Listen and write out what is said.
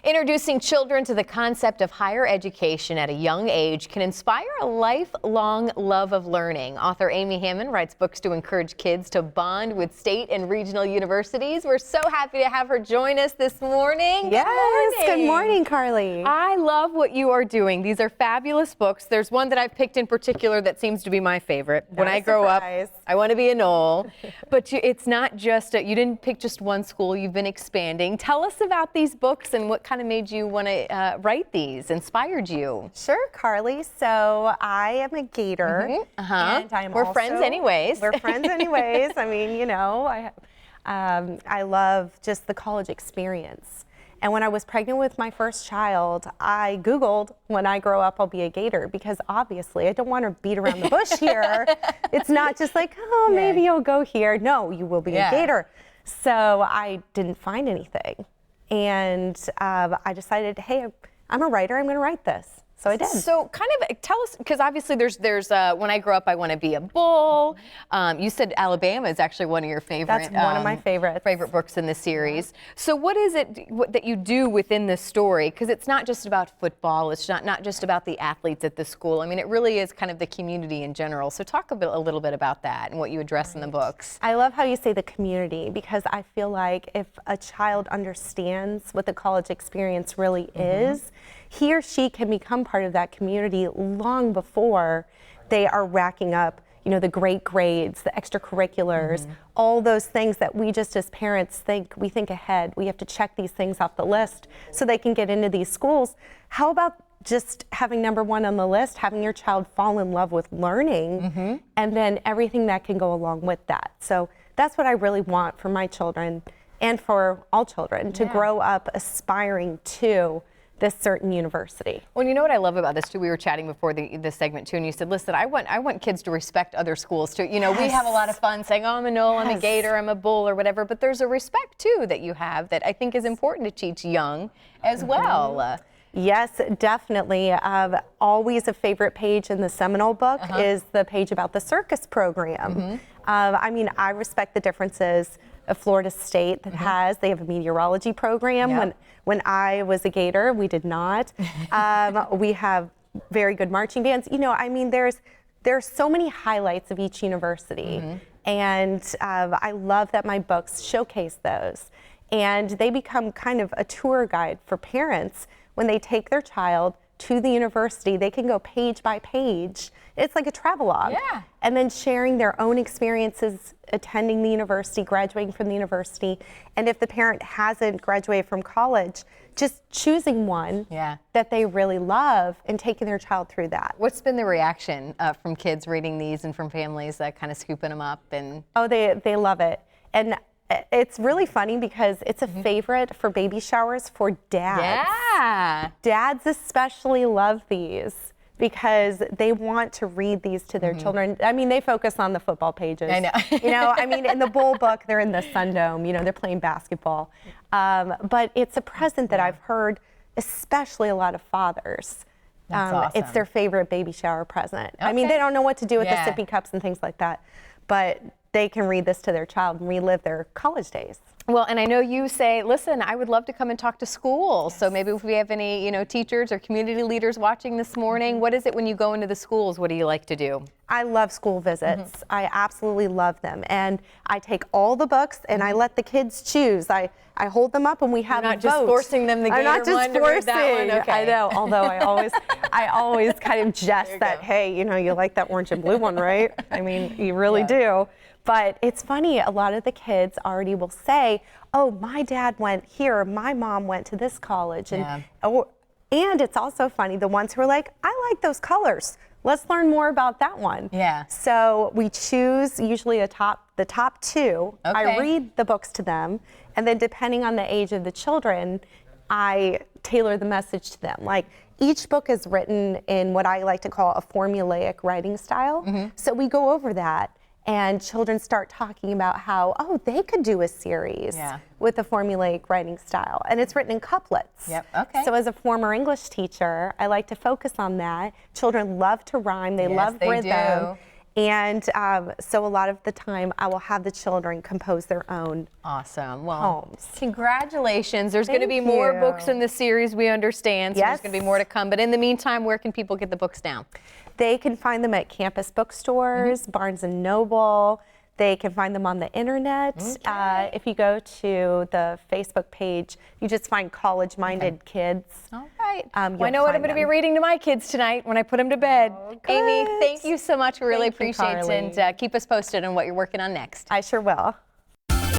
Introducing children to the concept of higher education at a young age can inspire a lifelong love of learning. Author Amy Hammond writes books to encourage kids to bond with state and regional universities. We're so happy to have her join us this morning. Yes, good morning, Carly. I love what you are doing. These are fabulous books. There's one that I've picked in particular that seems to be my favorite. When I grow up, I want to be a Knoll. But it's not just, you didn't pick just one school, you've been expanding. Tell us about these books and what kind of made you want to write these, inspired you. Sure, Carly. So I am a Gator. And I'm We're friends anyways. We're friends anyways. I mean, you know, I love just the college experience. And when I was pregnant with my first child, I Googled, when I grow up, I'll be a Gator, because obviously I don't want to beat around the bush here. It's not just like, oh, maybe you'll go here. No, you will be a Gator. So I didn't find anything. And I decided, hey, I'm a writer, I'm going to write this. So I did. So kind of tell us, because obviously there's when I grow up, I want to be a bull. You said Alabama is actually one of your favorite. That's one of my favorites. Favorite books in the series. So what is it that you do within this story? Because it's not just about football. It's not just about the athletes at the school. I mean, it really is kind of the community in general. So talk a little bit about that and what you address in the books. I love how you say the community, because I feel like if a child understands what the college experience really is, he or she can become part of that community long before they are racking up, you know, the great grades, the extracurriculars, all those things that we just as parents we think ahead. We have to check these things off the list so they can get into these schools. How about just having number one on the list, having your child fall in love with learning, and then everything that can go along with that. So that's what I really want for my children and for all children, to grow up aspiring to this certain university. Well, you know what I love about this too? We were chatting before this segment too, and you said, listen, I want kids to respect other schools too. You know, we have a lot of fun saying, oh, I'm a Knoll, I'm a Gator, I'm a Bull, or whatever, but there's a respect too that you have that I think is important to teach young as well. Yes, definitely. Always a favorite page in the Seminole book is the page about the circus program. I mean, I respect the differences of Florida State that they have a meteorology program. When I was a Gator, we did not. We have very good marching bands. You know, I mean, there's so many highlights of each university, and I love that my books showcase those. And they become kind of a tour guide for parents. When they take their child to the university, they can go page by page. It's like a travelogue. And then sharing their own experiences attending the university, graduating from the university. And if the parent hasn't graduated from college, just choosing one that they really love and taking their child through that. What's been the reaction from kids reading these and from families kind of scooping them up? Oh, they love it. And it's really funny because it's a favorite for baby showers for dads. Dads especially love these because they want to read these to their children. I mean, they focus on the football pages. I know. You know, I mean, in the Bull book, they're in the Sundome, you know, they're playing basketball. But it's a present that I've heard, especially a lot of fathers. Awesome. It's their favorite baby shower present. I mean, they don't know what to do with the sippy cups and things like that, but they can read this to their child and relive their college days. Well, and I know you say, listen, I would love to come and talk to schools. So maybe if we have any, you know, teachers or community leaders watching this morning, what is it when you go into the schools? What do you like to do? I love school visits. I absolutely love them. And I take all the books and I let the kids choose. I hold them up and we have a vote. You're not just forcing them the Gator one to read that one. Okay. I know, although I always kind of jest that, hey, you know, you like that orange and blue one, right? I mean, you really do. But it's funny, a lot of the kids already will say, oh, my dad went here, my mom went to this college. And it's also funny, the ones who are like, I like those colors. Let's learn more about that one. So we choose usually the top two. I read the books to them, and then depending on the age of the children, I tailor the message to them. Like, each book is written in what I like to call a formulaic writing style. So we go over that. And children start talking about how, oh, they could do a series with a formulaic writing style. And it's written in couplets. So as a former English teacher, I like to focus on that. Children love to rhyme. They love rhythm. And so a lot of the time I will have the children compose their own Awesome. Well, poems. Congratulations. There's going to be Thank more you. books in this series, we understand. So there's Yes. going to be more to come. But in the meantime, where can people get the books down? They can find them at campus bookstores, Barnes & Noble. They can find them on the internet. If you go to the Facebook page, you just find college-minded kids. All right. You'll Well, I know what I'm find going to be them. reading to my kids tonight when I put them to bed. Amy, good. thank you so much. We really Thank you, appreciate it. Carly. And keep us posted on what you're working on next. I sure will.